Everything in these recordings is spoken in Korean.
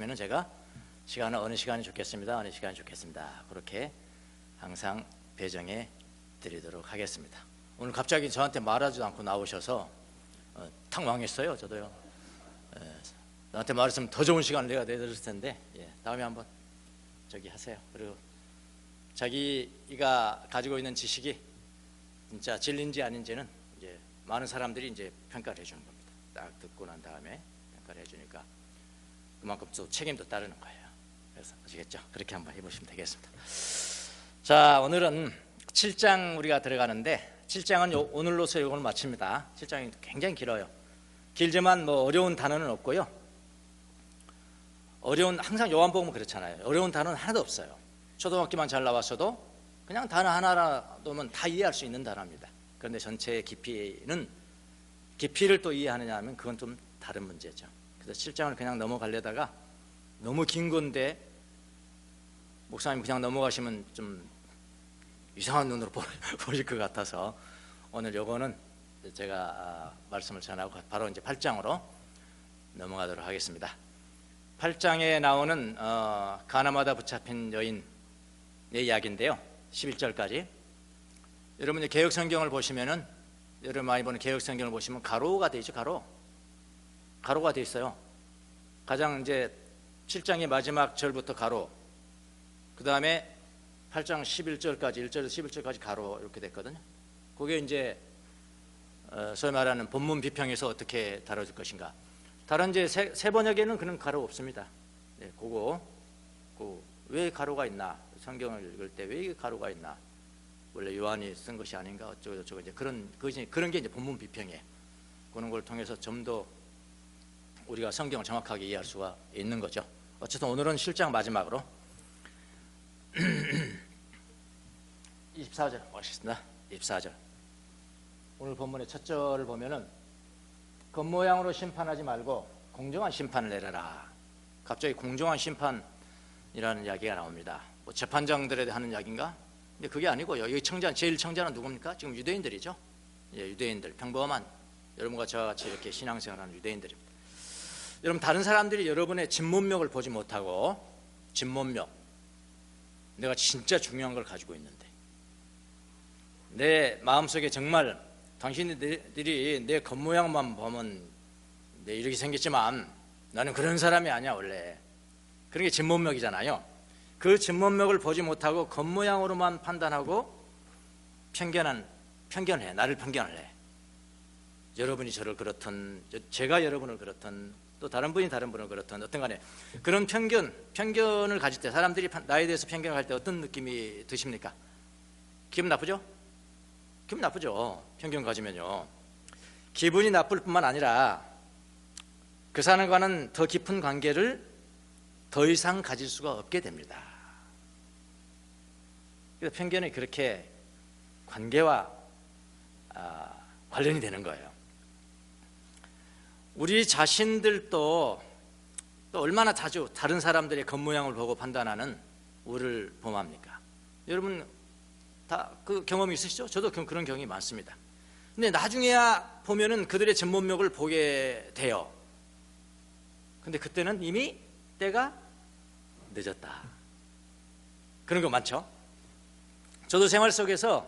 하시면은 제가 시간은 어느 시간이 좋겠습니다, 어느 시간이 좋겠습니다, 그렇게 항상 배정해 드리도록 하겠습니다. 오늘 갑자기 저한테 말하지도 않고 나오셔서 탁 망했어요. 저도요. 나한테 말했으면 더 좋은 시간을 내가 내드릴 텐데, 다음에 한번 저기 하세요. 그리고 자기가 가지고 있는 지식이 진짜 진리인지 아닌지는 이제 많은 사람들이 이제 평가를 해주는 겁니다. 딱 듣고 난 다음에 평가를 해주니까 그만큼 또 책임도 따르는 거예요. 그래서 아시겠죠? 그렇게 한번 해보시면 되겠습니다. 자, 오늘은 7장 우리가 들어가는데, 7장은 오늘로서 이걸 마칩니다. 7장이 굉장히 길어요. 길지만 뭐 어려운 단어는 없고요. 항상 요한복음은 그렇잖아요. 어려운 단어는 하나도 없어요. 초등학교만 잘 나왔어도 그냥 단어 하나라도면 다 이해할 수 있는 단어입니다. 그런데 전체의 깊이를 또 이해하느냐 하면 그건 좀 다른 문제죠. 그래서 7장을 그냥 넘어가려다가 너무 긴 건데 목사님 그냥 넘어가시면 좀 이상한 눈으로 보실 것 같아서 오늘 요거는 제가 말씀을 전하고 바로 이제 8장으로 넘어가도록 하겠습니다. 8장에 나오는 가나마다 붙잡힌 여인의 이야기인데요, 11절까지. 여러분이 개역성경을 보시면은, 여러분 많이 보는 개역성경을 보시면 가로가 되어 있죠. 가로가 되어 있어요. 가장 이제 7장의 마지막 절부터 가로, 그 다음에 8장 11절까지 1절에서 11절까지 가로 이렇게 됐거든요. 그게 이제 소위 말하는 본문 비평에서 어떻게 다뤄질 것인가. 다른 이제 세 번역에는 그런 가로 없습니다. 왜 가로가 있나, 성경을 읽을 때 왜 가로가 있나, 원래 요한이 쓴 것이 아닌가, 어쩌고 저쩌고 이제 그런 게 이제 본문 비평이에요. 그런 걸 통해서 좀 더 우리가 성경을 정확하게 이해할 수가 있는 거죠. 어쨌든 오늘은 실장 마지막으로 24절 보겠습니다. 24절. 오늘 본문의 첫 절을 보면은 겉모양으로 심판하지 말고 공정한 심판을 내려라. 갑자기 공정한 심판이라는 이야기가 나옵니다. 뭐 재판장들에 하는 이야기인가? 근데 그게 아니고요. 여기 제일 청자는 누굽니까? 지금 유대인들이죠. 유대인들, 평범한 여러분과 저와 같이 이렇게 신앙생활하는 유대인들입니다. 여러분, 다른 사람들이 여러분의 진문맥을 보지 못하고, 진문맥, 내가 진짜 중요한 걸 가지고 있는데, 내 마음속에 정말 당신들이 내 겉모양만 보면 이렇게 생겼지만 나는 그런 사람이 아니야 원래. 그런 게 진문맥이잖아요. 그 진문맥을 보지 못하고 겉모양으로만 판단하고 편견해. 나를 편견을 해. 여러분이 저를 그렇든, 제가 여러분을 그렇든, 또 다른 분이 다른 분을 그렇든, 어떤 간에 그런 편견을 가질 때, 사람들이 나에 대해서 편견을 할 때 어떤 느낌이 드십니까? 기분 나쁘죠? 기분 나쁘죠. 편견 가지면요. 기분이 나쁠 뿐만 아니라 그 사람과는 더 깊은 관계를 더 이상 가질 수가 없게 됩니다. 그래서 편견이 그렇게 관계와 관련이 되는 거예요. 우리 자신들도 또 얼마나 자주 다른 사람들의 겉모양을 보고 판단하는 우리를 범합니까? 여러분 다 그 경험이 있으시죠? 저도 그런 경험이 많습니다. 근데 나중에야 보면은 그들의 진면목을 보게 돼요. 근데 그때는 이미 때가 늦었다. 그런 거 많죠? 저도 생활 속에서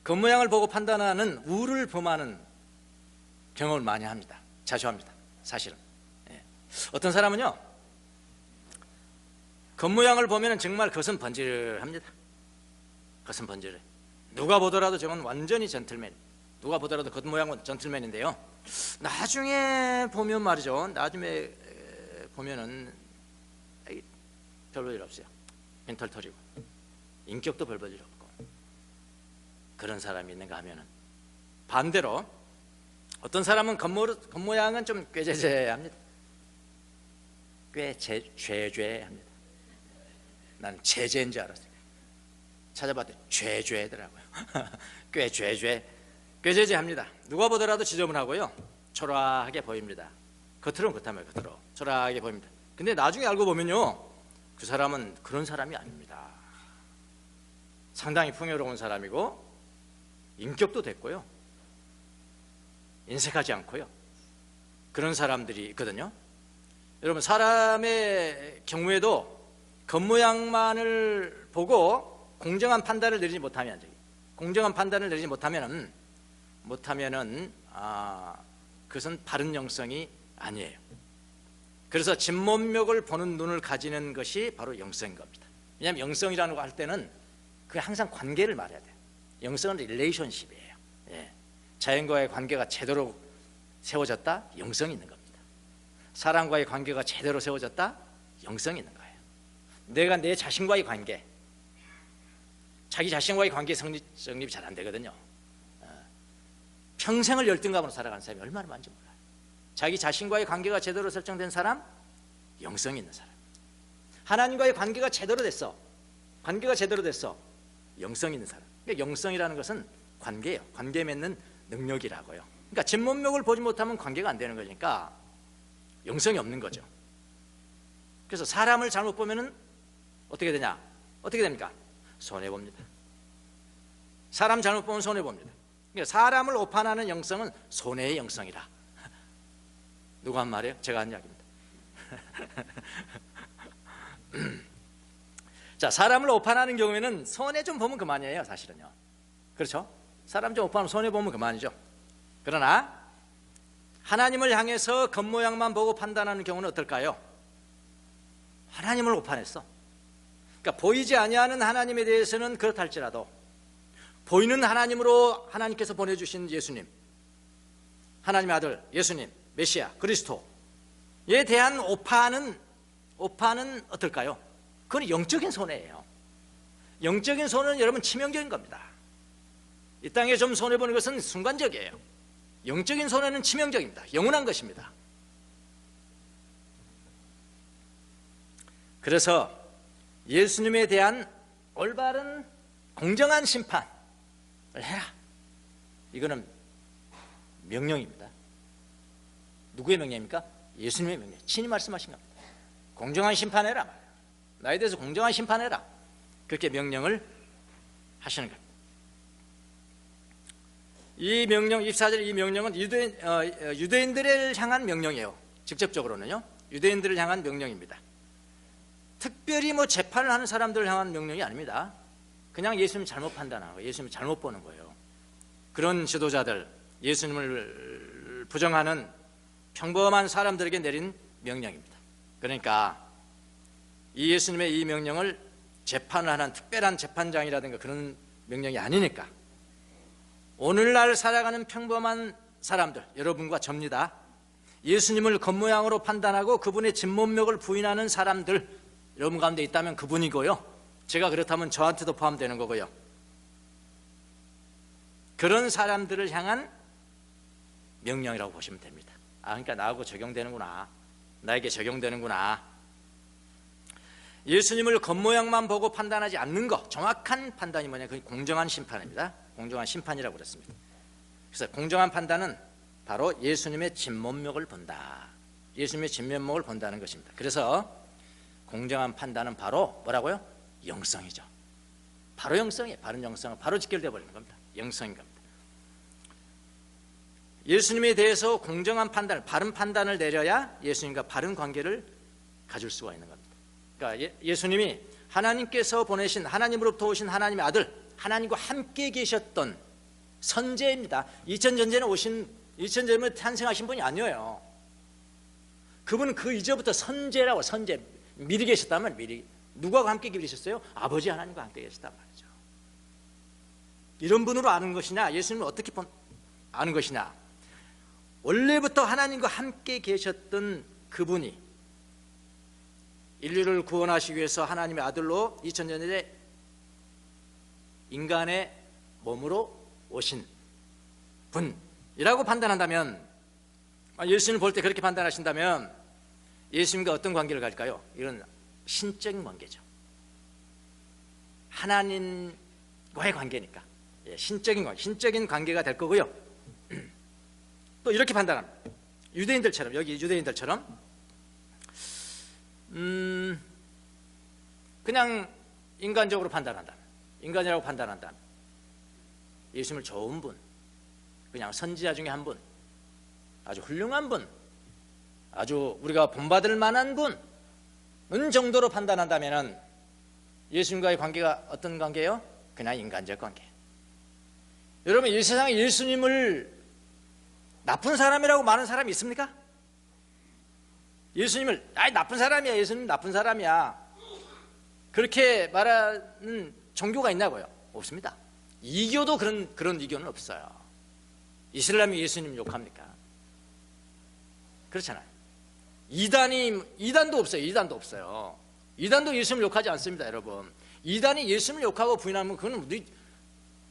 겉모양을 보고 판단하는 우를 범하는 경험을 많이 합니다. 자주 합니다. 사실은. 어떤 사람은요, 겉모양을 보면 정말 겉은 번질합니다. 겉은 번질해. 누가 보더라도 저건 완전히 젠틀맨. 누가 보더라도 겉모양은 젠틀맨인데요, 나중에 보면 말이죠, 나중에 보면은 별로 일 없어요. 멘탈 터지고 인격도 별 볼 일 없고 그런 사람이 있는가 하면은, 반대로 어떤 사람은 겉모양은 좀 꾀죄죄합니다. 꾀죄죄합니다. 난 제재인 줄 알았어요. 찾아봤더니 죄죄더라고요. 꾀죄죄합니다. 누가 보더라도 지저분하고요, 초라하게 보입니다. 겉으로는 그렇다면 겉으로 초라하게 보입니다. 근데 나중에 알고 보면요, 그 사람은 그런 사람이 아닙니다. 상당히 풍요로운 사람이고 인격도 됐고요, 인색하지 않고요, 그런 사람들이 있거든요. 여러분, 사람의 경우에도 겉모양만을 보고 공정한 판단을 내리지 못하면, 공정한 판단을 내리지 못하면은 그것은 바른 영성이 아니에요. 그래서 진면목을 보는 눈을 가지는 것이 바로 영성인 겁니다. 왜냐하면 영성이라는 거 할 때는 그게 항상 관계를 말해야 돼요. 영성은 릴레이션십이에요. 예. 자연과의 관계가 제대로 세워졌다? 영성이 있는 겁니다. 사람과의 관계가 제대로 세워졌다? 영성이 있는 거예요. 내가 내 자신과의 관계, 자기 자신과의 관계 성립이 잘 안 되거든요. 평생을 열등감으로 살아가는 사람이 얼마나 많은지 몰라요. 자기 자신과의 관계가 제대로 설정된 사람, 영성이 있는 사람. 하나님과의 관계가 제대로 됐어, 영성이 있는 사람. 그러니까 영성이라는 것은 관계예요. 관계 맺는 능력이라고요. 그러니까 진면목을 보지 못하면 관계가 안 되는 거니까 영성이 없는 거죠. 그래서 사람을 잘못 보면은 어떻게 되냐? 어떻게 됩니까? 손해봅니다. 사람 잘못 보면 손해봅니다. 그러니까 사람을 오판하는 영성은 손해의 영성이라. 누가 한 말이에요? 제가 한 이야기입니다. 자, 사람을 오판하는 경우에는 손해 좀 보면 그만이에요, 사실은요. 그렇죠? 사람 좀 오판하면 손해 보면 그만이죠. 그러나 하나님을 향해서 겉모양만 보고 판단하는 경우는 어떨까요? 하나님을 오판했어. 그러니까 보이지 아니하는 하나님에 대해서는 그렇다 할지라도 보이는 하나님으로 하나님께서 보내주신 예수님, 하나님의 아들 예수님, 메시아, 그리스도에 대한 오판은 어떨까요? 그건 영적인 손해예요. 영적인 손해는 여러분 치명적인 겁니다. 이 땅에 좀 손해보는 것은 순간적이에요. 영적인 손해는 치명적입니다. 영원한 것입니다. 그래서 예수님에 대한 올바른 공정한 심판을 해라. 이거는 명령입니다. 누구의 명령입니까? 예수님의 명령. 친히 말씀하신 겁니다. 공정한 심판해라 말이에요. 나에 대해서 공정한 심판해라. 그렇게 명령을 하시는 겁니다. 이 명령, 24절 이 명령은 유대인들을 향한 명령이에요. 직접적으로는요. 유대인들을 향한 명령입니다. 특별히 재판을 하는 사람들을 향한 명령이 아닙니다. 그냥 예수님 잘못 판단하고 예수님 잘못 보는 거예요. 그런 지도자들, 예수님을 부정하는 평범한 사람들에게 내린 명령입니다. 그러니까 이 예수님의 이 명령을 재판을 하는 특별한 재판장이라든가 그런 명령이 아니니까 오늘날 살아가는 평범한 사람들, 여러분과 접니다. 예수님을 겉모양으로 판단하고 그분의 진면목을 부인하는 사람들, 여러분 가운데 있다면 그분이고요. 제가 그렇다면 저한테도 포함되는 거고요. 그런 사람들을 향한 명령이라고 보시면 됩니다. 그러니까 나하고 적용되는구나, 나에게 적용되는구나. 예수님을 겉모양만 보고 판단하지 않는 것, 정확한 판단이 뭐냐? 그게 공정한 심판입니다. 공정한 심판이라고 그랬습니다. 그래서 공정한 판단은 바로 예수님의 진면목을 본다. 예수님의 진면목을 본다는 것입니다. 그래서 공정한 판단은 바로 뭐라고요? 영성이죠. 바로 영성이에요. 바른 영성은 바로 직결되어 버리는 겁니다. 영성인 겁니다. 예수님에 대해서 공정한 판단을, 바른 판단을 내려야 예수님과 바른 관계를 가질 수가 있는 겁니다. 그러니까 예수님이 하나님께서 보내신, 하나님으로부터 오신 하나님의 아들, 하나님과 함께 계셨던 선제입니다. 2000년 전에 탄생하신 분이 아니에요. 그분은 그 이전부터 선제라고, 선제, 미리 계셨다면 미리 누구와 함께 계셨어요? 아버지 하나님과 함께 계셨단 말이죠. 이런 분으로 아는 것이냐, 예수님을 어떻게 아는 것이냐, 원래부터 하나님과 함께 계셨던 그분이 인류를 구원하시기 위해서 하나님의 아들로 2000년 전에 인간의 몸으로 오신 분이라고 판단한다면, 예수님을 볼 때 그렇게 판단하신다면 예수님과 어떤 관계를 가질까요? 이런 신적인 관계죠. 하나님과의 관계니까 신적인 관계, 신적인 관계가 될 거고요. 또 이렇게 판단합니다. 유대인들처럼, 여기 유대인들처럼 그냥 인간적으로 판단한다, 인간이라고 판단한다. 예수님을 좋은 분, 그냥 선지자 중에 한 분, 아주 훌륭한 분, 아주 우리가 본받을 만한 분은 정도로 판단한다면 예수님과의 관계가 어떤 관계예요? 그냥 인간적 관계. 여러분, 이 세상에 예수님을 나쁜 사람이라고 말하는 사람이 있습니까? 예수님을 나쁜 사람이야, 예수님 나쁜 사람이야, 그렇게 말하는 종교가 있냐고요? 없습니다. 이교도 그런 이교는 없어요. 이슬람이 예수님 욕합니까? 그렇잖아요. 이단도 없어요. 이단도 예수님을 욕하지 않습니다, 여러분. 이단이 예수님을 욕하고 부인하면 그건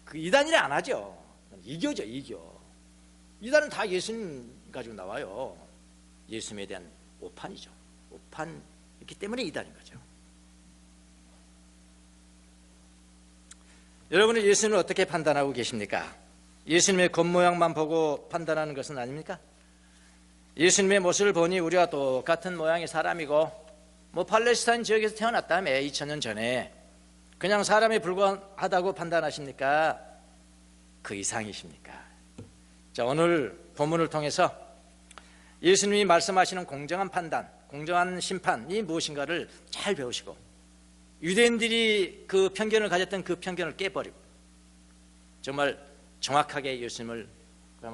그 이단이라 안 하죠. 이교죠, 이교. 이단은 다 예수님 가지고 나와요. 예수님에 대한 오판이죠. 오판이기 때문에 이단인 거죠. 여러분은 예수님을 어떻게 판단하고 계십니까? 예수님의 겉모양만 보고 판단하는 것은 아닙니까? 예수님의 모습을 보니 우리와 똑같은 모양의 사람이고, 팔레스타인 지역에서 태어났다며 2000년 전에 그냥 사람에 불과하다고 판단하십니까? 그 이상이십니까? 자, 오늘 본문을 통해서 예수님이 말씀하시는 공정한 판단, 공정한 심판이 무엇인가를 잘 배우시고, 유대인들이 그 편견을 가졌던 그 편견을 깨버리고 정말 정확하게 예수님을,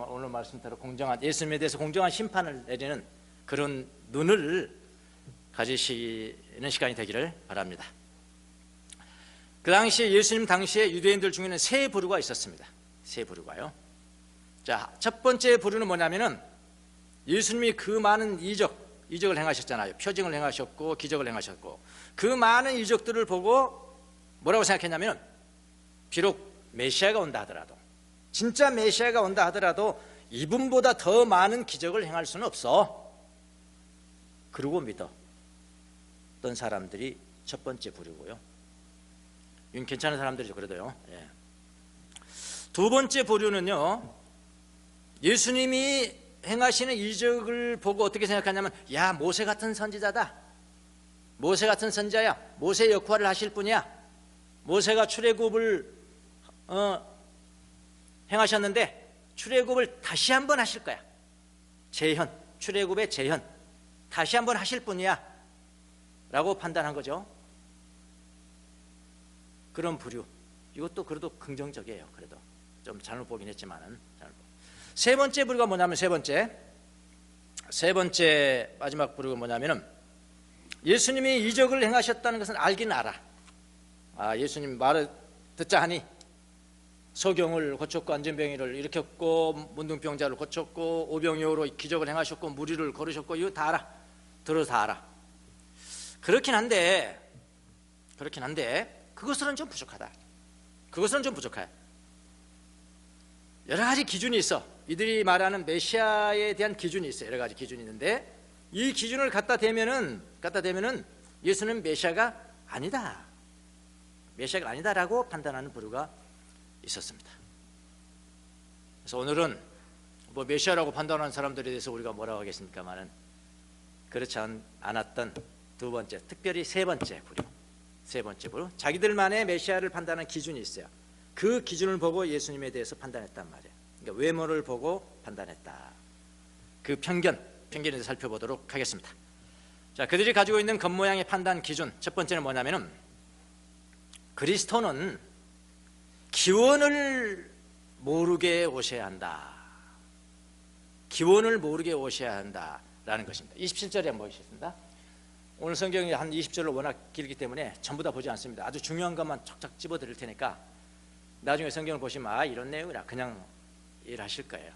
오늘 말씀대로 예수님에 대해서 공정한 심판을 내리는 그런 눈을 가지시는 시간이 되기를 바랍니다. 그 당시에 예수님 당시에 유대인들 중에는 세 부류가 있었습니다. 세 부류가요. 자, 첫 번째 부류는 뭐냐면은 예수님이 그 많은 이적을 행하셨잖아요. 표징을 행하셨고 기적을 행하셨고, 그 많은 이적들을 보고 뭐라고 생각했냐면, 비록 메시아가 온다 하더라도, 진짜 메시아가 온다 하더라도 이분보다 더 많은 기적을 행할 수는 없어, 그러고 믿었던 사람들이 첫 번째 부류고요. 이건 괜찮은 사람들이죠, 그래도요. 예. 두 번째 부류는요, 예수님이 행하시는 이적을 보고 어떻게 생각하냐면, 야, 모세 같은 선지자다, 모세 같은 선지자야, 모세 역할을 하실 분이야, 모세가 출애굽을 행하셨는데 출애굽을 다시 한번 하실 거야, 출애굽의 재현 다시 한번 하실 분이야 라고 판단한 거죠. 그런 부류, 이것도 그래도 긍정적이에요. 그래도 좀 잘못 보긴 했지만은. 세 번째 부류가 뭐냐면, 세 번째 마지막 부류가 뭐냐면은, 예수님이 이적을 행하셨다는 것은 알긴 알아. 예수님 말을 듣자 하니 소경을 고쳤고 안전병이를 일으켰고 문둥병자를 고쳤고 오병이어로 기적을 행하셨고 무리를 걸으셨고, 이거 다 알아. 들어서 다 알아. 그렇긴 한데 그것은 좀 부족하다. 그것은 좀 부족해. 여러 가지 기준이 있어. 이들이 말하는 메시아에 대한 기준이 있어요. 여러 가지 기준이 있는데, 이 기준을 갖다 대면은 예수는 메시아가 아니다, 메시아가 아니다라고 판단하는 부류가 있었습니다. 그래서 오늘은 메시아라고 판단하는 사람들에 대해서 우리가 뭐라고 하겠습니까만은, 그렇지 않았던 두 번째, 특별히 세 번째 부류, 자기들만의 메시아를 판단하는 기준이 있어요. 그 기준을 보고 예수님에 대해서 판단했단 말이에요. 그러니까 외모를 보고 판단했다. 그 편견에 대해서 살펴보도록 하겠습니다. 자, 그들이 가지고 있는 겉모양의 판단 기준, 첫 번째는 뭐냐면은, 그리스도는 기원을 모르게 오셔야 한다. 기원을 모르게 오셔야 한다라는 것입니다. 27절에 한번 보시겠습니다. 오늘 성경이 한 20절로 워낙 길기 때문에 전부 다 보지 않습니다. 아주 중요한 것만 척척 집어 드릴 테니까 나중에 성경을 보시면 이런 내용이라 그냥 일하실 거예요.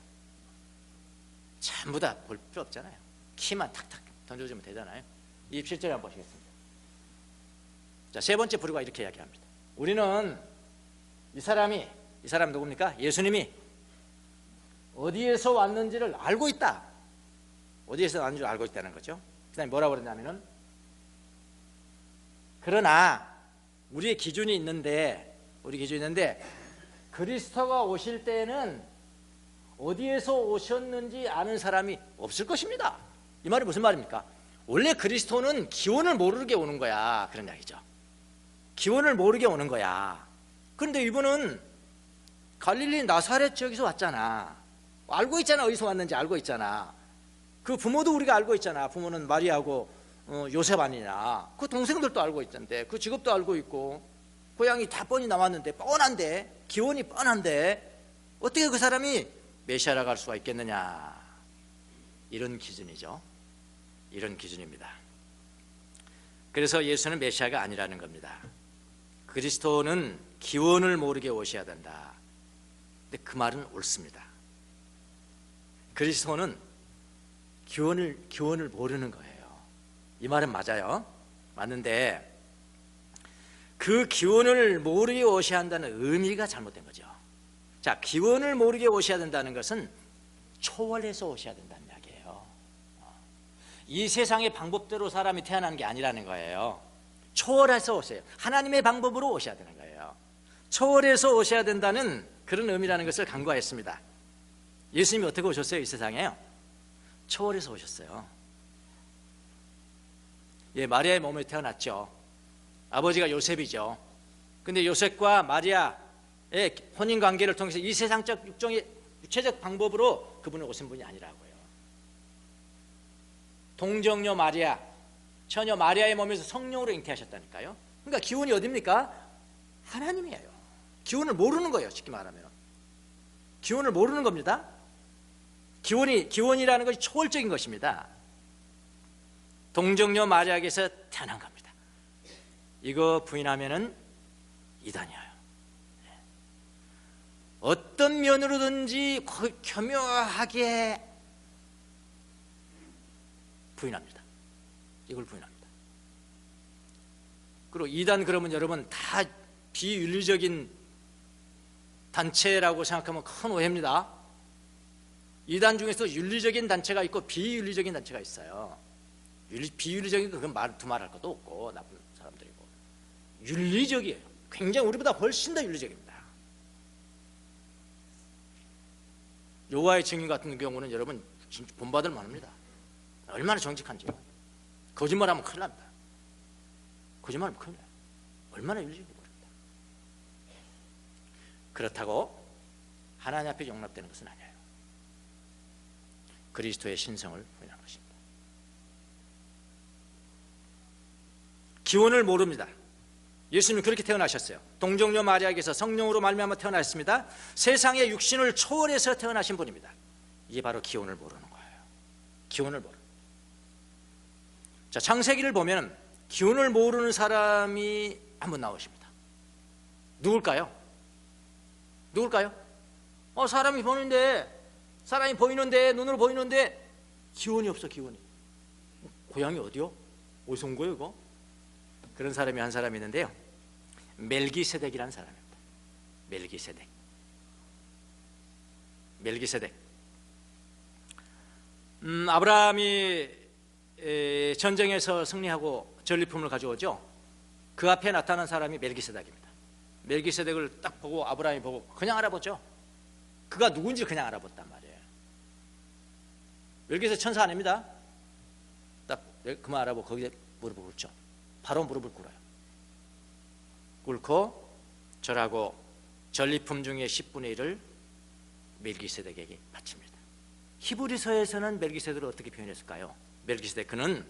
전부 다 볼 필요 없잖아요. 키만 탁탁 던져주면 되잖아요. 27절에 한번 보시겠습니다. 자, 세 번째 부류가 이렇게 이야기합니다. 우리는 이 사람이 누굽니까? 예수님이 어디에서 왔는지를 알고 있다. 어디에서 왔는지를 알고 있다는 거죠. 그 다음에 뭐라고 그러냐면은, 그러나 우리의 기준이 있는데 그리스도가 오실 때는 어디에서 오셨는지 아는 사람이 없을 것입니다. 이 말이 무슨 말입니까? 원래 그리스도는 기원을 모르게 오는 거야, 그런 이야기죠. 기원을 모르게 오는 거야. 그런데 이분은 갈릴리 나사렛 지역에서 왔잖아. 알고 있잖아. 어디서 왔는지 알고 있잖아. 그 부모도 우리가 알고 있잖아. 부모는 마리아고 요셉 아니냐. 그 동생들도 알고 있던데, 그 직업도 알고 있고, 고향이 다 뻔히 나왔는데, 뻔한데, 기원이 뻔한데 어떻게 그 사람이 메시아라고 할 수가 있겠느냐. 이런 기준이죠. 이런 기준입니다. 그래서 예수는 메시아가 아니라는 겁니다. 그리스도는 기원을 모르게 오셔야 된다. 근데 그 말은 옳습니다. 그리스도는 기원을 모르는 거예요. 이 말은 맞아요. 맞는데 그 기원을 모르게 오셔야 한다는 의미가 잘못된 거죠. 자, 기원을 모르게 오셔야 된다는 것은 초월해서 오셔야 된다는 이야기예요. 이 세상의 방법대로 사람이 태어나는 게 아니라는 거예요. 초월해서 오세요. 하나님의 방법으로 오셔야 되는 거예요. 초월해서 오셔야 된다는 그런 의미라는 것을 간과했습니다. 예수님이 어떻게 오셨어요? 이 세상에요? 초월해서 오셨어요. 예, 마리아의 몸에 태어났죠. 아버지가 요셉이죠. 근데 요셉과 마리아의 혼인 관계를 통해서 이 세상적 육체적 방법으로 그분은 오신 분이 아니라고요. 동정녀 마리아, 처녀 마리아의 몸에서 성령으로 잉태하셨다니까요. 그러니까 기원이 어딥니까? 하나님이에요. 기원을 모르는 거예요. 쉽게 말하면 기원을 모르는 겁니다. 기원이라는 것이 초월적인 것입니다. 동정녀 마리아에게서 태어난 겁니다. 이거 부인하면은 이단이에요. 어떤 면으로든지 교묘하게 부인합니다. 이걸 부인합니다. 그리고 이단 그러면 여러분 다 비윤리적인 단체라고 생각하면 큰 오해입니다. 이단 중에서 윤리적인 단체가 있고 비윤리적인 단체가 있어요. 비윤리적인 그건 두말할 것도 없고 나쁜 사람들이고, 윤리적이에요. 굉장히 우리보다 훨씬 더 윤리적입니다. 여호와의 증인 같은 경우는 여러분 진짜 본받을 만합니다. 얼마나 정직한지요. 거짓말하면 큰일 납니다. 거짓말하면 큰일 나요. 얼마나 윤리적이고. 그렇다고 하나님 앞에 용납되는 것은 아니에요. 그리스도의 신성을 부인하는 것입니다. 기원을 모릅니다. 예수님은 그렇게 태어나셨어요. 동정녀 마리아에게서 성령으로 말미암아 태어나셨습니다. 세상의 육신을 초월해서 태어나신 분입니다. 이게 바로 기원을 모르는 거예요. 기원을 모르는. 자, 창세기를 보면 기원을 모르는 사람이 한번 나오십니다. 누굴까요? 사람이 보이는데 눈으로 보이는데 기원이 없어. 기원이. 고향이 어디요? 어디서 온 거예요 이거? 그런 사람이 한 사람이 있는데요, 멜기세덱이라는 사람입니다. 멜기세덱. 아브라함이 전쟁에서 승리하고 전리품을 가져오죠. 그 앞에 나타난 사람이 멜기세덱입니다. 멜기세덱을 딱 보고 아브라함이 보고 그냥 알아보죠. 그가 누군지 그냥 알아봤단 말이에요. 멜기세덱 천사 아닙니다. 딱 그만 알아보고 거기에 무릎을 꿇죠. 바로 무릎을 꿇어요. 꿇고 절하고 전리품 중에 10분의 1을 멜기세덱에게 바칩니다. 히브리서에서는 멜기세덱을 어떻게 표현했을까요? 멜기세덱, 그는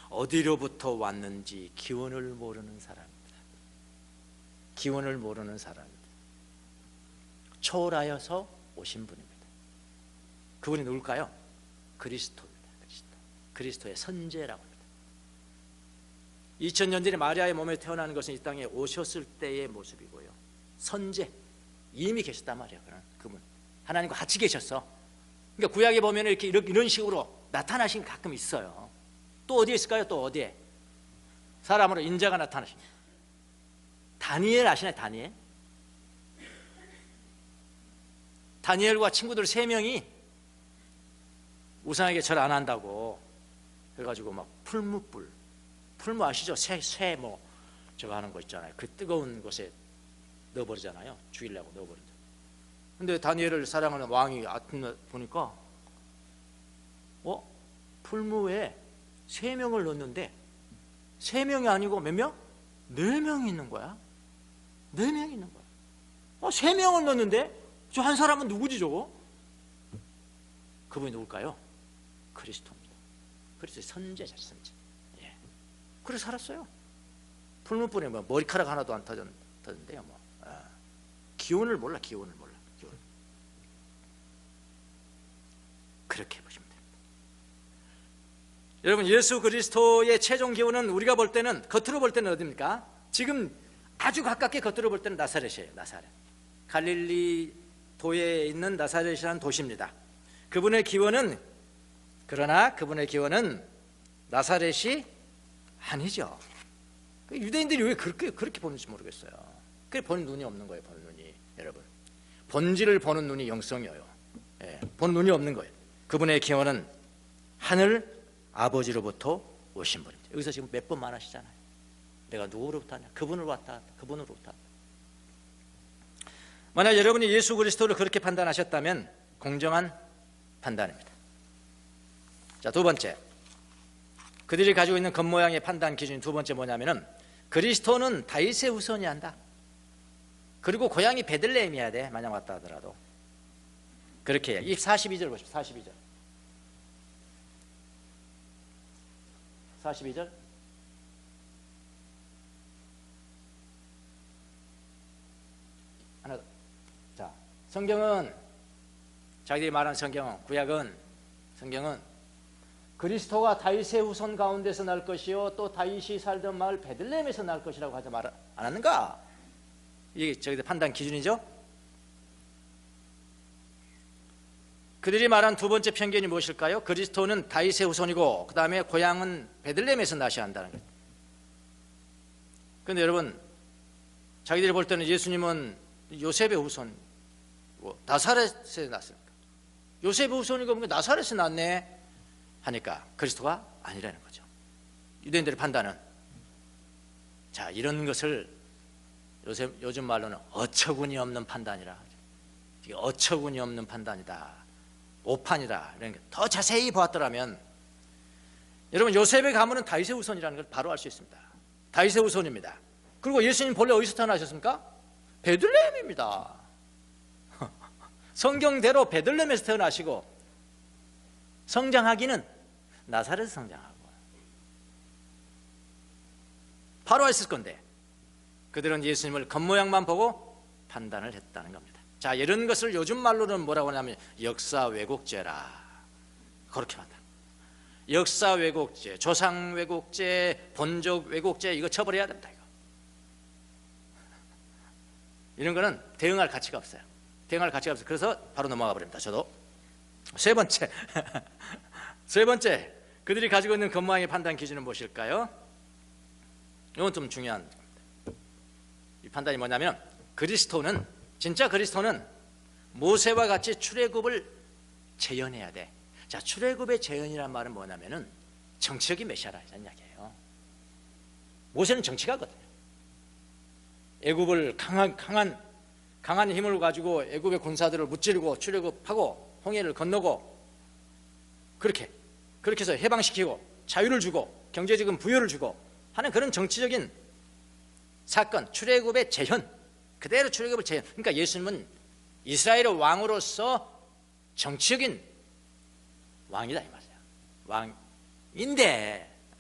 어디로부터 왔는지 기원을 모르는 사람입니다. 기원을 모르는 사람입니다. 초월하여서 오신 분입니다. 그분이 누굴까요? 그리스도입니다. 그리스도의 선제라고 합니다. 2000년 전에 마리아의 몸에 태어나는 것은 이 땅에 오셨을 때의 모습이고요, 선제, 이미 계셨단 말이에요. 그분 하나님과 같이 계셨어. 그러니까 구약에 보면 이런 식으로 나타나신 게 가끔 있어요. 또 어디에 있을까요? 또 어디에? 사람으로 인자가 나타나십니다. 다니엘 아시나요? 다니엘과 친구들 3명이 우상에게 절 안 한다고 해가지고 막 풀무 아시죠? 새 저거 하는 거 있잖아요. 그 뜨거운 곳에 넣어버리잖아요. 죽이려고 넣어버린다. 근데 다니엘을 사랑하는 왕이 보니까 풀무에 3명을 넣었는데 3명이 아니고 몇 명? 4명이 있는 거야. 4명이 있는 거야. 3명을 넣었는데 저 한 사람은 누구지 저거? 그분이 누굴까요? 그리스도입니다. 그래서 선제자, 선제. 예. 그래서 살았어요. 풀무불에 뭐 머리카락 하나도 안 터졌는데요. 뭐 기운을 몰라, 기운을 몰라. 기운. 그렇게 보시면 됩니다. 여러분, 예수 그리스도의 최종 기운은 우리가 볼 때는, 겉으로 볼 때는 어디입니까? 지금 아주 가깝게 겉으로 볼 때는 나사렛이에요. 나사렛. 갈릴리 도에 있는 나사렛이라는 도시입니다. 그분의 기원은, 그러나 그분의 기원은 나사렛이 아니죠. 유대인들이 왜 그렇게 보는지 모르겠어요. 그게 보는 눈이 없는 거예요. 보는 눈이. 여러분, 본질을 보는 눈이 영성이에요. 예, 보는 눈이 없는 거예요. 그분의 기원은 하늘 아버지로부터 오신 분입니다. 여기서 지금 몇 번 말하시잖아요. 내가 누구로부터 왔냐? 그분으로부터 왔다. 그분으로부터 왔다. 만약 여러분이 예수 그리스도를 그렇게 판단하셨다면 공정한 판단입니다. 자, 두 번째, 그들이 가지고 있는 겉모양의 판단 기준이 두 번째 뭐냐면은, 그리스도는 다윗의 후손이 한다. 그리고 고향이 베들레헴이어야 돼. 만약 왔다 하더라도. 그렇게 해요. 이 42절 보십시오. 42절. 42절. 하나 더. 자, 성경은, 자기들이 말하는 성경은, 구약은, 성경은 그리스도가 다윗의 후손 가운데서 날 것이요 또 다윗이 살던 마을 베들레헴에서 날 것이라고 하지 말 안 하는가? 이게 저희들 판단 기준이죠. 그들이 말한 두 번째 편견이 무엇일까요? 그리스도는 다윗의 후손이고 그 다음에 고향은 베들레헴에서 나셔야 한다는 거예요. 그런데 여러분, 자기들이 볼 때는 예수님은 요셉의 후손, 나사렛에 났으니까 요셉의 후손이고 나사렛에 났네 하니까 그리스도가 아니라는 거죠. 유대인들의 판단은, 자, 이런 것을 요즘 말로는 어처구니 없는 판단이라, 이게 어처구니 없는 판단이다, 오판이다, 이런 게 더 자세히 보았더라면, 여러분, 요셉의 가문은 다윗의 후손이라는 걸 바로 알 수 있습니다. 다윗의 후손입니다. 그리고 예수님 본래 어디서 태어나셨습니까? 베들레헴입니다. 성경대로 베들레헴에서 태어나시고 성장하기는 나사렛에서 성장하고 바로 했을 건데, 그들은 예수님을 겉모양만 보고 판단을 했다는 겁니다. 자, 이런 것을 요즘 말로는 뭐라고 하냐면 역사 왜곡죄라, 그렇게 말한다. 역사 왜곡죄, 조상 왜곡죄, 본족 왜곡죄, 이거 처벌해야 된다. 이런 거는 대응할 가치가 없어요. 대응할 가치가 없어요. 그래서 바로 넘어가 버립니다. 저도. 세 번째, 세 번째, 그들이 가지고 있는 겉모양의 판단 기준은 무엇일까요? 이건 좀 중요한 겁니다. 이 판단이 뭐냐면, 그리스도는, 진짜 그리스도는 모세와 같이 출애굽을 재현해야 돼. 자, 출애굽의 재현이란 말은 뭐냐면은 정치적인 메시아라는 이야기예요. 모세는 정치가거든요. 애굽을 강한 힘을 가지고 애굽의 군사들을 무찌르고 출애굽하고 홍해를 건너고 그렇게 해서 해방시키고 자유를 주고 경제적인 부여를 주고 하는 그런 정치적인 사건, 출애굽의 재현, 그대로 출애굽을 재현. 그러니까 예수님은 이스라엘의 왕으로서 정치적인 왕이다 이 말이에요.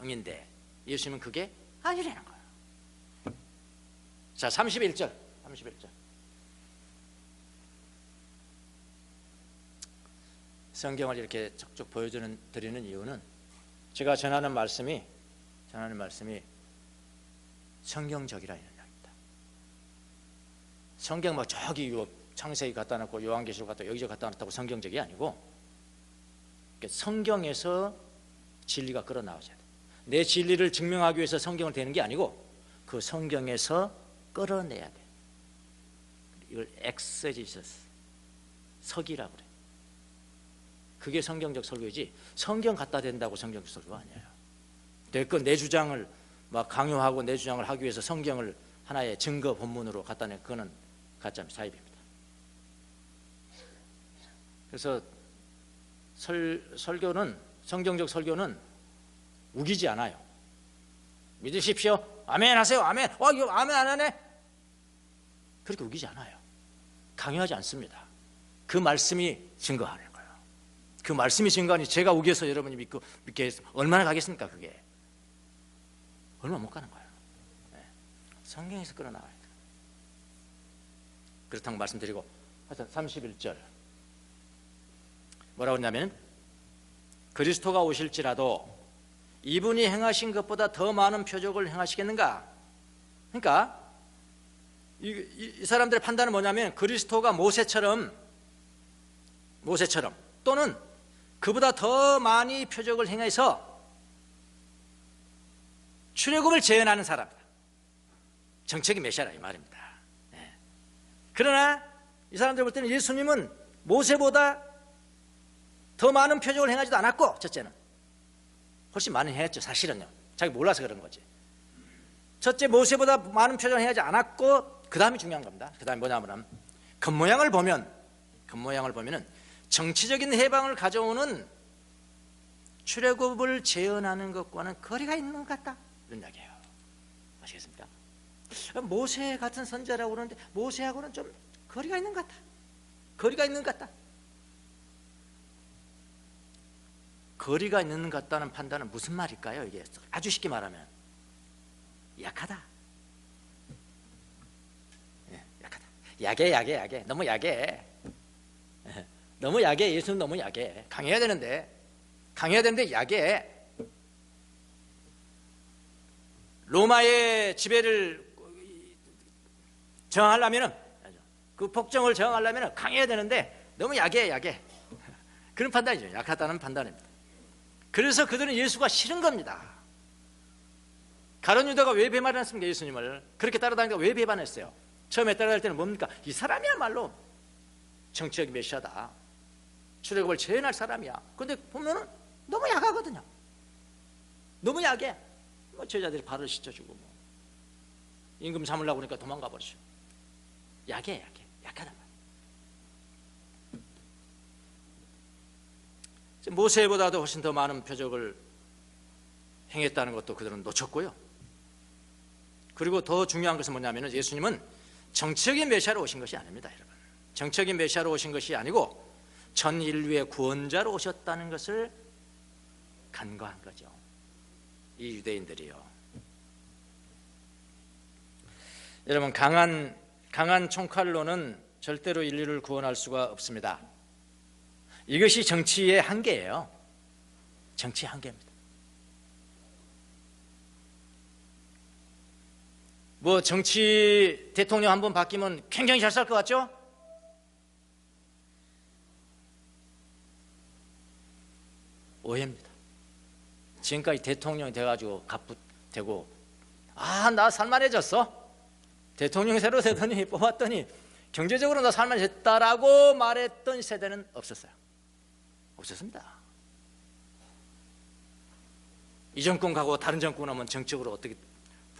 왕인데 예수님은 그게 아니라는 거예요. 자, 31절. 성경을 이렇게 쭉 보여드리는 이유는, 제가 전하는 말씀이 성경적이라 이런 이야기입니다. 성경 뭐 저기 창세기 갖다 놓고 요한계시록 갖다 여기저기 갖다 놨다고 성경적이 아니고, 성경에서 진리가 끌어나와야 돼. 내 진리를 증명하기 위해서 성경을 대는 게 아니고 그 성경에서 끌어내야 돼. 이걸 엑세지서스, 석이라고 그래. 그게 성경적 설교이지, 성경 갖다 댄다고 성경적 설교가 아니에요. 내 주장을 막 강요하고 내 주장을 하기 위해서 성경을 하나의 증거 본문으로 갖다 내, 그거는 가짜입니다. 사입입니다. 그래서 설교는, 성경적 설교는 우기지 않아요. 믿으십시오. 아멘 하세요. 아멘. 이거 아멘 안 하네. 그렇게 우기지 않아요. 강요하지 않습니다. 그 말씀이 증거하는 거예요. 그 말씀이 증거하니 제가 우겨서 여러분이 믿게 해서 얼마나 가겠습니까? 그게 얼마 못 가는 거예요. 네. 성경에서 끌어나와야 돼요. 그렇다고 말씀드리고 31절 뭐라고 했냐면 그리스도가 오실지라도 이분이 행하신 것보다 더 많은 표적을 행하시겠는가? 그러니까 이 사람들의 판단은 뭐냐면 그리스도가 모세처럼 또는 그보다 더 많이 표적을 행해서 출애굽을 재현하는 사람이다. 정책이 메시아라 이 말입니다. 네. 그러나 이 사람들 볼 때는 예수님은 모세보다 더 많은 표적을 행하지도 않았고, 첫째는 훨씬 많이 했죠. 사실은요. 자기 몰라서 그런 거지. 첫째, 모세보다 많은 표적을 행하지 않았고, 그 다음이 중요한 겁니다. 그 다음이 뭐냐면 겉모양을 보면은 정치적인 해방을 가져오는 출애굽을 재현하는 것과는 거리가 있는 것 같다, 이런 이야기예요. 아시겠습니까? 모세 같은 선지자라고 그러는데 모세하고는 좀 거리가 있는 것 같다. 거리가 있는 것 같다. 거리가 있는 것 같다는 판단은 무슨 말일까요? 이게 아주 쉽게 말하면 약하다. 약하다. 약해. 너무 약해. 너무 약해. 예수는 너무 약해. 강해야 되는데 약해. 로마의 지배를 저항하려면은, 그 폭정을 저항하려면은 강해야 되는데 너무 약해. 그런 판단이죠. 약하다는 판단입니다. 그래서 그들은 예수가 싫은 겁니다. 가룟 유다가 왜 배반했습니까? 예수님을 그렇게 따라다니니까 왜 배반했어요? 처음에 따라갈 때는 뭡니까? 이 사람이야말로 정치적 메시아다. 출애굽을 재현할 사람이야. 그런데 보면은 너무 약하거든요. 너무 약해. 뭐 제자들이 발을 씻어주고 뭐 임금 삼으려고 그러니까 도망가 버리죠. 약하단 말이에요. 모세보다도 훨씬 더 많은 표적을 행했다는 것도 그들은 놓쳤고요. 그리고 더 중요한 것은 뭐냐면 예수님은 정치적인 메시아로 오신 것이 아닙니다, 여러분. 정치적인 메시아로 오신 것이 아니고 전 인류의 구원자로 오셨다는 것을 간과한 거죠, 이 유대인들이요. 여러분, 강한 총칼로는 절대로 인류를 구원할 수가 없습니다. 이것이 정치의 한계예요. 정치의 한계입니다. 뭐 정치 대통령 한 번 바뀌면 굉장히 잘 살 것 같죠? 오해입니다. 지금까지 대통령이 돼가지고 갑부되고 나 살만해졌어. 대통령이 새로 되더니 뽑았더니 경제적으로 나 살만해졌다라고 말했던 세대는 없었어요. 없었습니다. 이 정권 가고 다른 정권 오면 정치적으로 어떻게,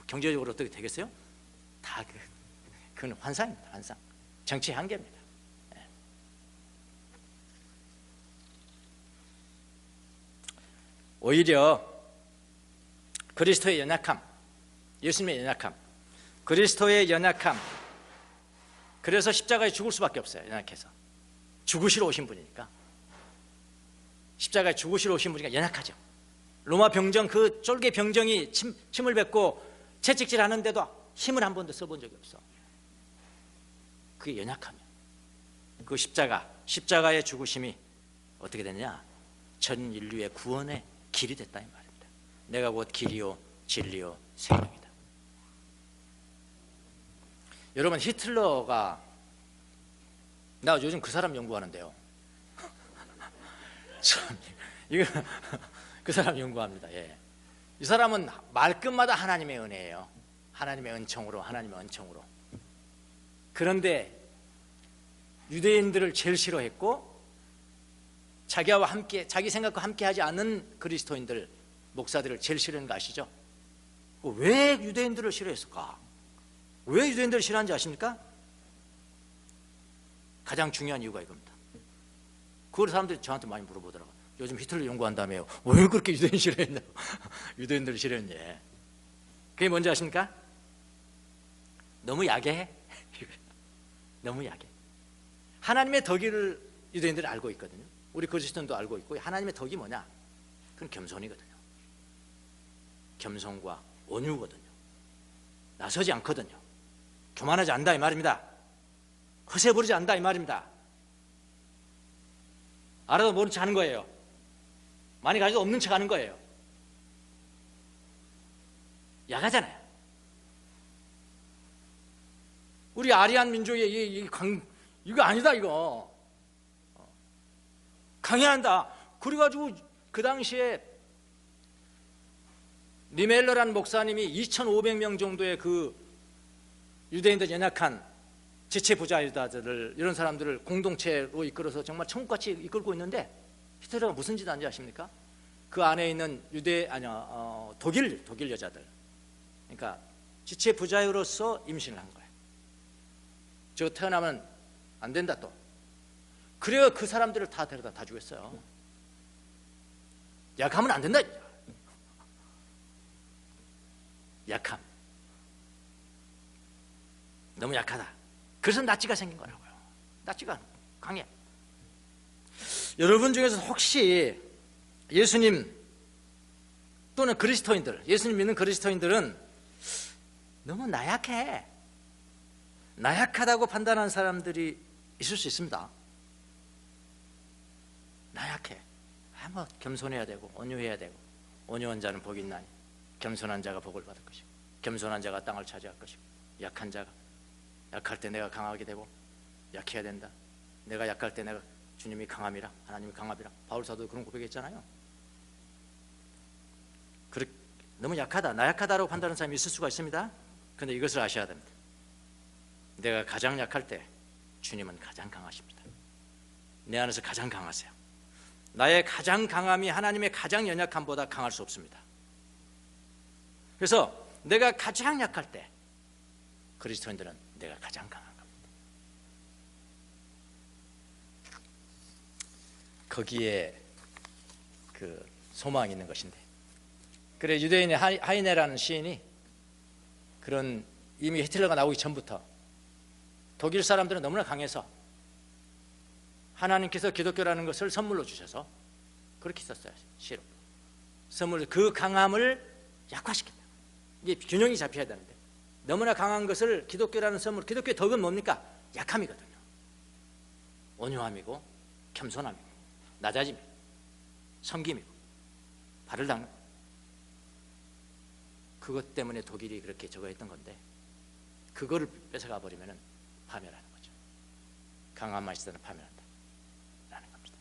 경제적으로 어떻게 되겠어요? 다 그건 환상입니다. 환상. 정치의 한계입니다. 오히려 그리스도의 연약함, 예수님의 연약함, 그리스도의 연약함, 그래서 십자가에 죽을 수밖에 없어요. 연약해서 죽으시러 오신 분이니까. 십자가에 죽으시러 오신 분이니까 연약하죠. 로마 병정, 그 쫄개 병정이 침을 뱉고 채찍질 하는데도 힘을 한 번도 써본 적이 없어. 그게 연약함이야. 그 십자가의 죽으심이 어떻게 됐냐? 전 인류의 구원의 길이 됐다 이 말입니다. 내가 곧 길이요 진리요 생명이다. 여러분, 히틀러가, 나 요즘 그 사람 연구하는데요. 참, 이거 그 사람 연구합니다. 예. 이 사람은 말끝마다 하나님의 은혜예요. 하나님의 은총으로. 그런데 유대인들을 제일 싫어했고 자기와 함께, 자기 생각과 함께하지 않는 그리스도인들, 목사들을 제일 싫어하는 거 아시죠? 왜 유대인들을 싫어했을까? 왜 유대인들을 싫어하는지 아십니까? 가장 중요한 이유가 이겁니다. 그걸 사람들이 저한테 많이 물어보더라고요. 요즘 히틀러 연구한다며요. 왜 그렇게 유대인 싫어했냐고. 유대인들을 싫어했냐. 그게 뭔지 아십니까? 너무 약해. 너무 약해. 하나님의 덕을 유대인들이 알고 있거든요. 우리 그리스도인도 알고 있고, 하나님의 덕이 뭐냐? 그건 겸손이거든요. 겸손과 온유거든요. 나서지 않거든요. 교만하지 않는다 이 말입니다. 허세 부리지 않는다 이 말입니다. 알아도 모른 척 하는 거예요. 많이 가지도 없는 척 하는 거예요. 야하잖아요. 우리 아리안 민족의 이거 아니다 이거. 강해한다. 그래가지고 그 당시에 리멜러라는 목사님이 2,500명 정도의 그 유대인들 연약한 지체 부자유다들을, 이런 사람들을 공동체로 이끌어서 정말 천국같이 이끌고 있는데, 히틀러가 무슨 짓 하는지 아십니까? 그 안에 있는 독일 여자들, 그러니까 지체 부자유로서 임신을 한 거예요. 저 태어나면 안 된다 또. 그래야 그 사람들을 다 데려다 다 죽였어요. 약하면 안 된다. 약함. 너무 약하다. 그래서 나치가 생긴 거라고요. 나치가 강해. 여러분 중에서 혹시 예수님 또는 그리스도인들, 예수님 믿는 그리스도인들은 너무 나약해, 나약하다고 판단하는 사람들이 있을 수 있습니다. 나약해. 뭐 겸손해야 되고 온유해야 되고, 온유한 자는 복이 있나니 겸손한 자가 복을 받을 것이고, 겸손한 자가 땅을 차지할 것이고, 약한 자가, 약할 때 내가 강하게 되고 약해야 된다. 내가 약할 때 내가 주님이 강함이라, 하나님이 강함이라. 바울 사도 그런 고백했잖아요. 너무 약하다, 나약하다라고 판단하는 사람이 있을 수가 있습니다. 그런데 이것을 아셔야 됩니다. 내가 가장 약할 때 주님은 가장 강하십니다. 내 안에서 가장 강하세요. 나의 가장 강함이 하나님의 가장 연약함보다 강할 수 없습니다. 그래서 내가 가장 약할 때 그리스도인들은 내가 가장 강한 겁니다. 거기에 그 소망이 있는 것인데, 그래 유대인의 하이네라는 시인이 그런, 이미 히틀러가 나오기 전부터 독일 사람들은 너무나 강해서 하나님께서 기독교라는 것을 선물로 주셔서 그렇게 썼어요. 시로 선물, 그 강함을 약화시킨다. 이게 균형이 잡혀야 되는데, 너무나 강한 것을 기독교라는 선물, 기독교의 덕은 뭡니까? 약함이거든요. 온유함이고 겸손함이고 낮아짐이고 섬김이고 발을 닦는, 그것 때문에 독일이 그렇게 저거 했던 건데, 그거를 뺏어가 버리면 파멸하는 거죠. 강함만 있어도 파멸한다 라는 겁니다.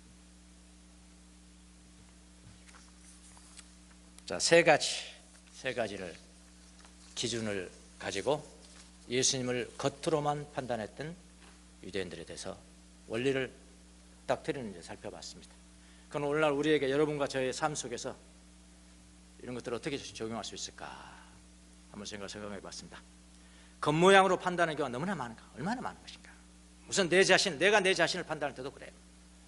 자, 세 가지를 기준을 가지고 예수님을 겉으로만 판단했던 유대인들에 대해서 원리를 닥트리는 살펴봤습니다. 그건 오늘날 우리에게, 여러분과 저의 삶 속에서 이런 것들을 어떻게 적용할 수 있을까 한번 생각해 봤습니다. 겉모양으로 판단하는 경우가 너무나 많은가, 얼마나 많은 것인가. 우선 내가 내 자신을 판단할 때도 그래요.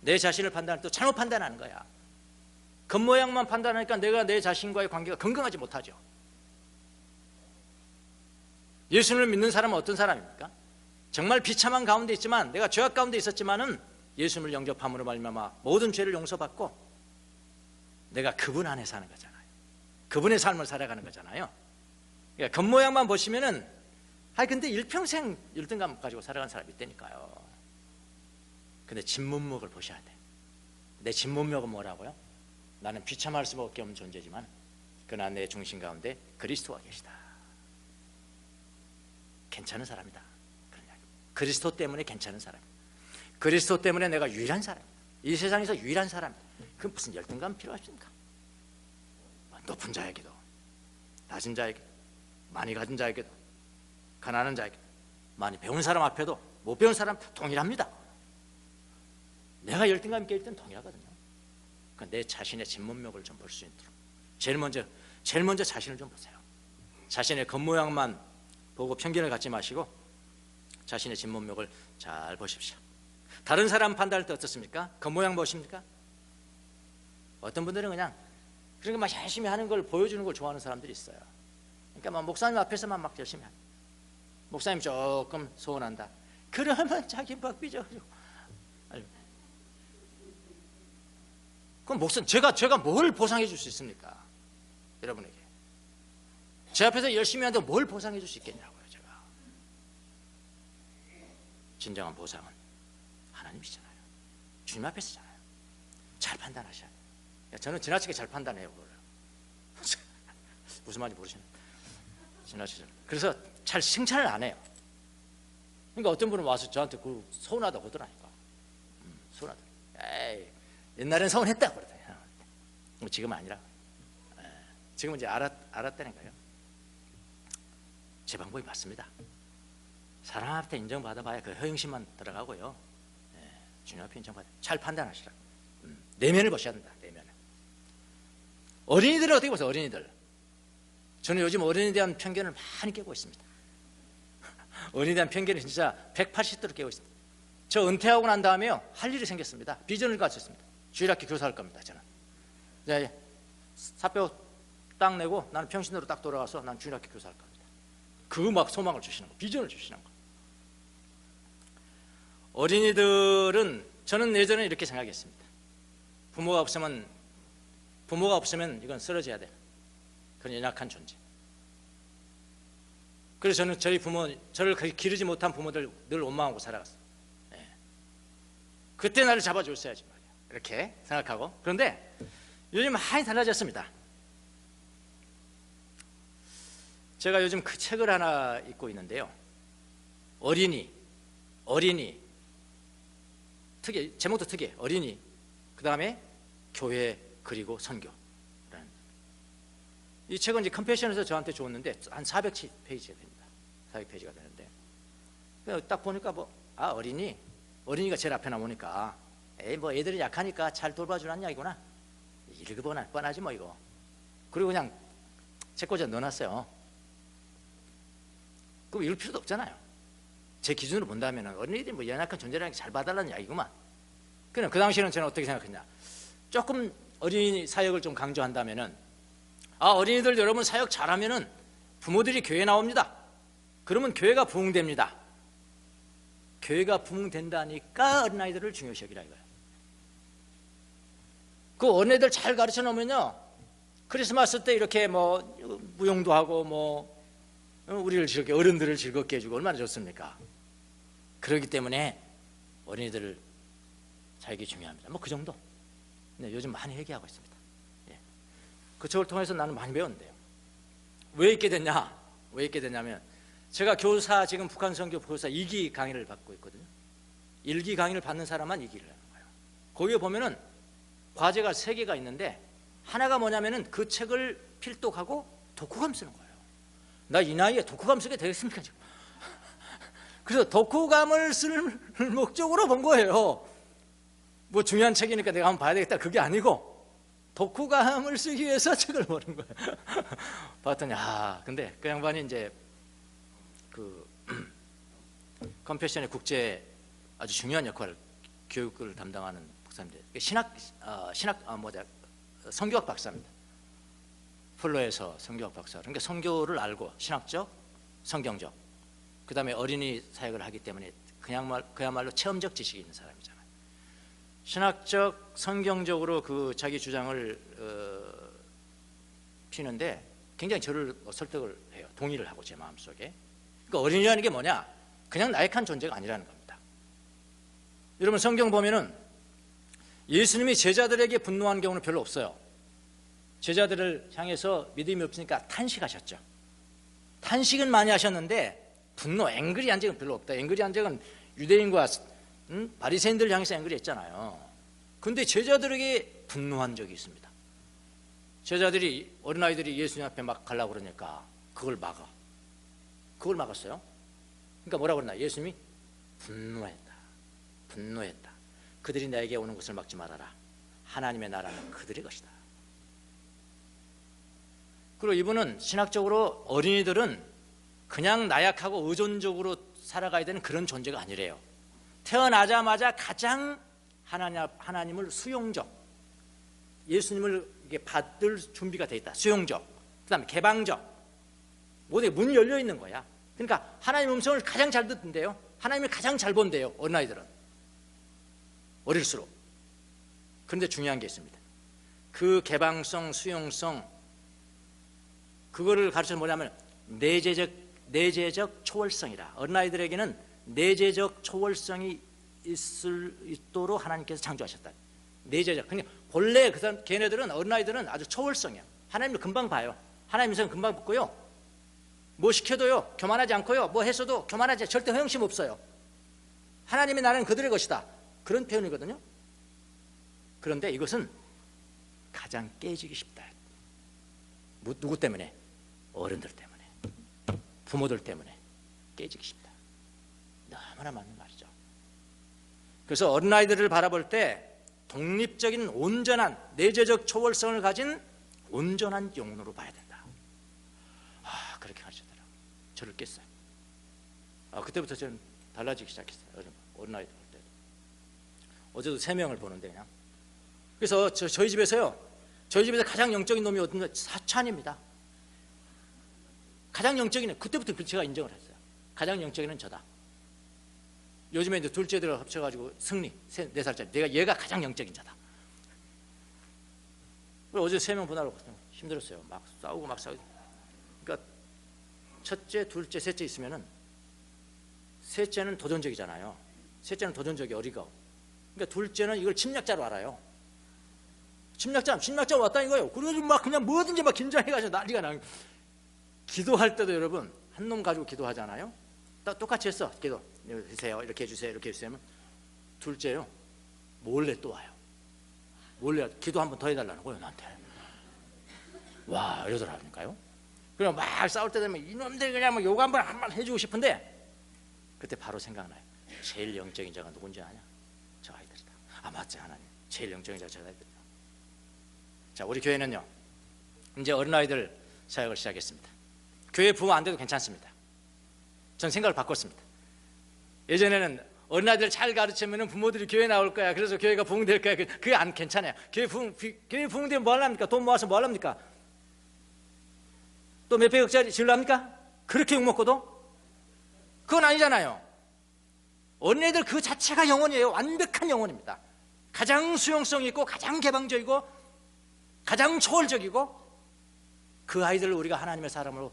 내 자신을 판단할 때 잘못 판단하는 거야. 겉모양만 판단하니까 내가 내 자신과의 관계가 건강하지 못하죠. 예수님을 믿는 사람은 어떤 사람입니까? 정말 비참한 가운데 있지만, 내가 죄악 가운데 있었지만은 예수님을 영접함으로 말미암아 모든 죄를 용서받고 내가 그분 안에 사는 거잖아요. 그분의 삶을 살아가는 거잖아요. 그러니까 겉모양만 보시면은, 근데 일평생 열등감 가지고 살아가는 사람이 있다니까요. 근데 진문목을 보셔야 돼. 내 진문목은 뭐라고요? 나는 비참할 수밖에 없는 존재지만 그러나 내 중심 가운데 그리스도가 계시다. 괜찮은 사람이다. 그런 이야기. 그리스도 때문에 괜찮은 사람. 그리스도 때문에 내가 유일한 사람. 이 세상에서 유일한 사람. 그럼 무슨 열등감 필요하십니까? 높은 자에게도, 낮은 자에게도, 많이 가진 자에게도, 가난한 자에게도, 많이 배운 사람 앞에도, 못 배운 사람 동일합니다. 내가 열등감 있게 일 때는 동일하거든요. 그러니까 내 자신의 진문목을 좀 볼 수 있도록 제일 먼저 자신을 좀 보세요. 자신의 겉모양만 보고 편견을 갖지 마시고 자신의 진문목을 잘 보십시오. 다른 사람 판단할 때 어떻습니까? 겉모양 보십니까? 어떤 분들은 그냥 그러니까 막 열심히 하는 걸 보여주는 걸 좋아하는 사람들이 있어요. 그러니까 막 목사님 앞에서만 막 열심히 하는, 목사님 조금 소원한다, 그러면 자기 막 삐져가지고 그럼 목사님 제가 뭘 보상해 줄 수 있습니까? 여러분에게 제 앞에서 열심히 하는데 뭘 보상해 줄 수 있겠냐고요. 제가 진정한 보상은 하나님이시잖아요. 주님 앞에서잖아요. 잘 판단하셔야 돼요. 저는 지나치게 잘 판단해요. 그걸. 무슨 말인지 모르시는 지나치죠. 그래서 잘 칭찬을 안 해요. 그러니까 어떤 분은 와서 저한테 그 서운하다고 그러더라니까. 서운하다. 에이, 옛날엔 서운했다 그러더니 지금은 아니라. 지금은 이제 알았다니까요. 제 방법이 맞습니다. 사람한테 인정받아봐야 그 허영심만 들어가고요. 주님 앞에 인정받아. 잘 판단하시라. 내면을 보셔야 된다. 내면을. 어린이들은 어떻게 보세요? 어린이들. 저는 요즘 어린이에 대한 편견을 많이 깨고 있습니다. 어린이에 대한 편견을 진짜 180도로 깨고 있습니다. 저 은퇴하고 난 다음에요, 할 일이 생겼습니다. 비전을 가졌습니다. 주일학교 교사할 겁니다. 저는 이제 사표 딱 내고 나는 평신도로 딱 돌아가서 난 주일학교 교사할 겁니다. 그 막 소망을 주시는 거, 비전을 주시는 거. 어린이들은 저는 예전에 이렇게 생각했습니다. 부모가 없으면 이건 쓰러져야 돼. 그런 연약한 존재. 그래서 저는 저를 기르지 못한 부모들 늘 원망하고 살아갔어요. 그때 나를 잡아줬어야지 말이야. 이렇게 생각하고. 그런데 요즘 많이 달라졌습니다. 제가 요즘 그 책을 하나 읽고 있는데요. 어린이 제목도 특이해. 어린이, 그 다음에 교회, 그리고 선교. 이 책은 이제 컴패션에서 저한테 줬는데 한 400페이지가 됩니다. 400페이지가 되는데 딱 보니까 어린이가 제일 앞에 나오니까 뭐 애들이 약하니까 잘 돌봐주란 이야기구나. 읽어보나 뻔하지 뭐 이거. 그리고 그냥 책 꽂아 넣어놨어요. 그럼 읽을 필요도 없잖아요. 제 기준으로 본다면 어린이들이 뭐 연약한 존재라는 게 잘 봐달라는 이야기구만. 그냥 그 당시에는 저는 어떻게 생각했냐, 조금 어린이 사역을 좀 강조한다면은, 어린이들 여러분 사역 잘하면은 부모들이 교회에 나옵니다. 그러면 교회가 부흥됩니다. 교회가 부흥된다니까 어린아이들을 중요시 여기라 이거예요. 그 어린애들 잘 가르쳐 놓으면요, 크리스마스 때 이렇게 뭐 무용도 하고 뭐 우리를 즐겁게, 어른들을 즐겁게 해주고 얼마나 좋습니까? 그렇기 때문에 어린이들을 사역이 중요합니다. 뭐 그 정도. 네, 요즘 많이 얘기하고 있습니다. 그 책을 통해서 나는 많이 배웠는데요. 왜 있게 됐냐면 제가 지금 북한 선교 교사 2기 강의를 받고 있거든요. 1기 강의를 받는 사람만 2기를 하는 거예요. 거기에 보면은 과제가 3개가 있는데 하나가 뭐냐면은 그 책을 필독하고 독후감 쓰는 거예요. 나 이 나이에 독후감 쓰게 되겠습니까 지금? 그래서 독후감을 쓸 목적으로 본 거예요. 뭐 중요한 책이니까 내가 한번 봐야 되겠다, 그게 아니고 독후감을 쓰기 위해서 책을 보는 거예요. 봤더니 근데 그 양반이 이제 그 컴패션의 국제 아주 중요한 역할, 교육을 담당하는 박사인데 성교학 박사입니다. 플로에서 성교학 박사. 그러니까 성교를 알고 신학적, 성경적, 그 다음에 어린이 사역을 하기 때문에 그야말로 체험적 지식이 있는 사람이잖아요. 신학적, 성경적으로 그 자기 주장을 피는데 굉장히 저를 설득을 해요. 동의를 하고 제 마음속에. 그러니까 어린이라는 게 뭐냐? 그냥 나약한 존재가 아니라는 겁니다. 여러분 성경 보면은 예수님이 제자들에게 분노한 경우는 별로 없어요. 제자들을 향해서 믿음이 없으니까 탄식하셨죠. 탄식은 많이 하셨는데 앵그리한 적은 별로 없다. 앵그리한 적은 유대인과 바리새인들을 향해서 앵그리했잖아요. 그런데 제자들에게 분노한 적이 있습니다. 제자들이, 어린아이들이 예수님 앞에 막 가려고 그러니까 그걸 막았어요. 그러니까 뭐라고 그러나, 예수님이 분노했다. 그들이 나에게 오는 것을 막지 말아라. 하나님의 나라는 그들의 것이다. 그리고 이분은 신학적으로 어린이들은 그냥 나약하고 의존적으로 살아가야 되는 그런 존재가 아니래요. 태어나자마자 가장 하나님을 수용적, 예수님을 받을 준비가 돼 있다. 수용적, 그 다음에 개방적, 모두에 문이 열려 있는 거야. 그러니까 하나님의 음성을 가장 잘 듣는데요, 하나님을 가장 잘 본대요, 어린아이들은 어릴수록. 그런데 중요한 게 있습니다. 그 개방성, 수용성, 그거를 가르쳐서 뭐냐면 내재적 초월성이라. 어린아이들에게는 내재적 초월성이 있도록 하나님께서 창조하셨다. 내재적. 그러니까 본래 걔네들은, 어린아이들은 아주 초월성이야. 하나님을 금방 봐요. 하나님 성 금방 붙고요. 뭐 시켜도요 교만하지 않고요, 뭐 했어도 교만하지, 절대 허영심 없어요. 하나님의 나라는 그들의 것이다, 그런 표현이거든요. 그런데 이것은 가장 깨지기 쉽다. 누구 때문에? 어른들 때문에, 부모들 때문에 깨지기 쉽다. 너무나 맞는 말이죠. 그래서 어린아이들을 바라볼 때 독립적인 온전한 내재적 초월성을 가진 온전한 영혼으로 봐야 된다. 그렇게 가르치더라고요. 저를 깼어요. 그때부터 저는 달라지기 시작했어요. 어린아이들 볼 때도. 어제도 3명을 보는데 그냥. 그래서 저희 집에서 가장 영적인 놈이 어떤 사찬입니다. 가장 영적인, 그때부터 제가 인정을 했어요. 가장 영적인은 저다. 요즘에 이제 둘째들 합쳐가지고 승리, 4살짜리, 얘가 가장 영적인 자다. 어제 3명 보내러 힘들었어요. 막 싸우고. 그러니까 첫째, 둘째, 셋째 있으면은 셋째는 도전적이잖아요. 셋째는 도전적이 어리고. 그러니까 둘째는 이걸 침략자로 알아요. 침략자 왔다 이거예요. 그래가지고 막 그냥 뭐든지 막 긴장해가지고 난리가 나요. 기도할 때도 여러분 한 놈 가지고 기도하잖아요. 똑같이 했어. 기도 해주세요, 이렇게 해주세요, 이렇게 해주세요. 둘째요 몰래 또 와요. 몰래 기도 한 번 더 해달라는 거예요 나한테. 와, 이러더라니까요. 그냥 막 싸울 때 되면 이놈들 그냥 뭐 요거 한 번 해주고 싶은데 그때 바로 생각나요. 제일 영적인 자가 누군지 아냐? 저 아이들이다. 맞지, 하나님. 제일 영적인 자가 저 아이들이다. 자, 우리 교회는요 이제 어린아이들 사역을 시작했습니다. 교회 부흥 안 돼도 괜찮습니다. 전 생각을 바꿨습니다. 예전에는 어린아이들 잘 가르치면 부모들이 교회 나올 거야, 그래서 교회가 부흥될 거야. 그게 안 괜찮아요. 교회 부흥되면 뭐 하랍니까? 돈 모아서 뭐 하랍니까? 또 몇백억짜리 지으랍니까? 그렇게 욕먹고도? 그건 아니잖아요. 어린애들 그 자체가 영혼이에요. 완벽한 영혼입니다. 가장 수용성 있고 가장 개방적이고 가장 초월적이고, 그 아이들을 우리가 하나님의 사람으로,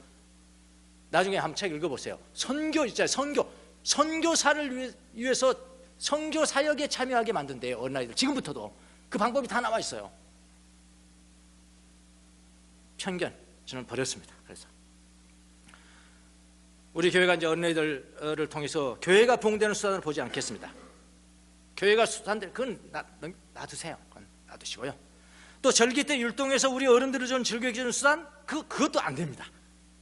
나중에 한번 책 읽어보세요. 선교 있잖아요. 선교사를 위해서 선교 사역에 참여하게 만든대요, 어린아이들. 지금부터도 그 방법이 다 나와 있어요. 편견 저는 버렸습니다. 그래서 우리 교회가 이제 어린아이들을 통해서 교회가 부흥되는 수단을 보지 않겠습니다. 교회가 수단들, 그건 놔두세요. 그건 놔두시고요. 또 절기 때 율동해서 우리 어른들을 좀 즐겨주는 수단, 그것도 안 됩니다.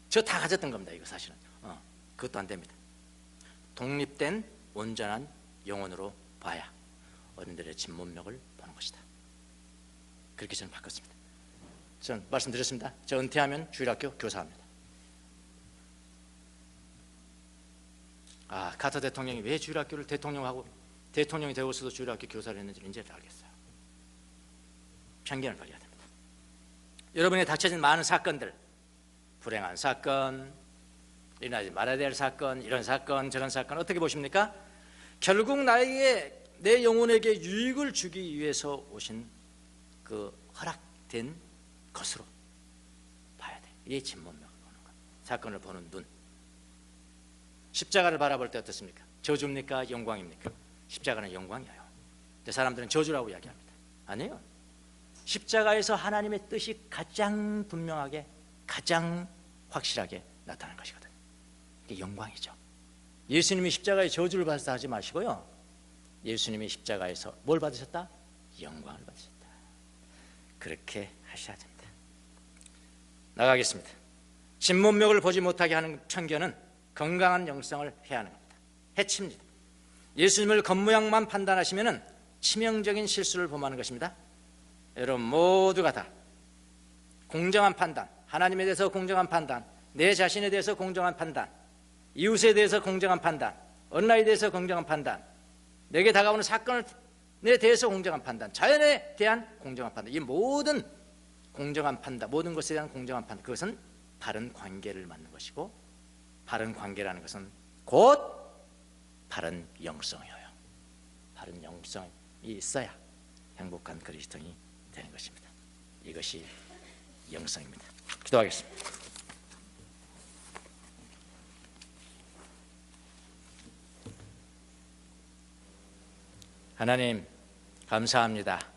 저 다 가졌던 겁니다. 이거 사실은 그것도 안 됩니다. 독립된 온전한 영혼으로 봐야 어른들의 진문맥을 보는 것이다. 그렇게 저는 바꿨습니다. 전 말씀드렸습니다. 저 은퇴하면 주일학교 교사합니다. 카터 대통령이 왜 주일학교를 대통령이 되고서도 주일학교 교사를 했는지를 이제 알겠어요. 편견을 버려야 됩니다. 여러분이 닥쳐진 많은 사건들, 불행한 사건, 일어나지 말아야 될 사건, 이런 사건 저런 사건 어떻게 보십니까? 결국 내 영혼에게 유익을 주기 위해서 오신 그 허락된 것으로 봐야 돼. 이게 진문맥을 보는 것. 사건을 보는 눈. 십자가를 바라볼 때 어떻습니까? 저주입니까? 영광입니까? 십자가는 영광이에요. 근데 사람들은 저주라고 이야기합니다. 아니에요. 십자가에서 하나님의 뜻이 가장 분명하게, 가장 확실하게 나타난 것이거든요. 이게 영광이죠. 예수님이 십자가에 저주를 받았다 하지 마시고요, 예수님이 십자가에서 뭘 받으셨다? 영광을 받으셨다. 그렇게 하셔야 됩니다. 나가겠습니다. 진문맥을 보지 못하게 하는 편견은 건강한 영성을 해하는 겁니다. 해칩니다. 예수님을 겉모양만 판단하시면 치명적인 실수를 범하는 것입니다. 여러분 모두가 다 공정한 판단, 하나님에 대해서 공정한 판단, 내 자신에 대해서 공정한 판단, 이웃에 대해서 공정한 판단, 어린아이에 대해서 공정한 판단, 내게 다가오는 사건에 대해서 공정한 판단, 자연에 대한 공정한 판단, 이 모든 공정한 판단, 모든 것에 대한 공정한 판단, 그것은 바른 관계를 갖는 것이고, 바른 관계라는 것은 곧 바른 영성이에요. 바른 영성이 있어야 행복한 그리스도인이 되는 것입니다. 이것이 영성입니다. 기도하겠습니다. 하나님 감사합니다.